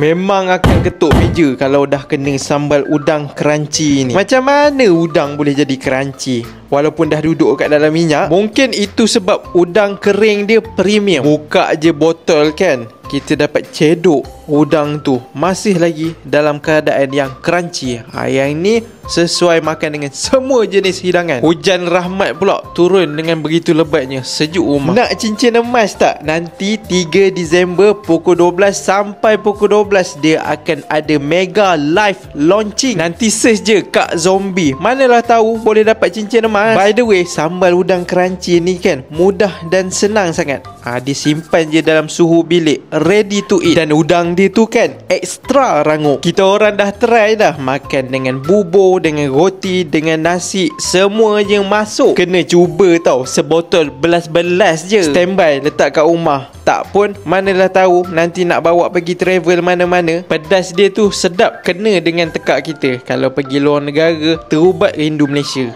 Memang akan ketuk meja kalau dah kena sambal udang crunchy ni. Macam mana udang boleh jadi crunchy walaupun dah duduk kat dalam minyak? Mungkin itu sebab udang kering dia premium. Buka je botol kan, kita dapat cedok udang tu masih lagi dalam keadaan yang crunchy. Yang ni sesuai makan dengan semua jenis hidangan. Hujan rahmat pula turun dengan begitu lebatnya, sejuk rumah. Nak cincin emas tak? Nanti 3 Disember pukul 12 sampai pukul 12 dia akan ada mega live launching. Nanti search je Kak Zombie, manalah tahu boleh dapat cincin emas. By the way, sambal udang crunchy ni kan mudah dan senang sangat. Disimpan je dalam suhu bilik, ready to eat. Dan udang dia tu kan ekstra rangup. Kita orang dah try dah, makan dengan bubur, dengan roti, dengan nasi, semua yang masuk. Kena cuba tau, sebotol belas-belas je. Standby letak kat rumah. Tak pun, manalah tahu nanti nak bawa pergi travel mana-mana, pedas dia tu sedap kena dengan tekak kita. Kalau pergi luar negara, terubat rindu Malaysia.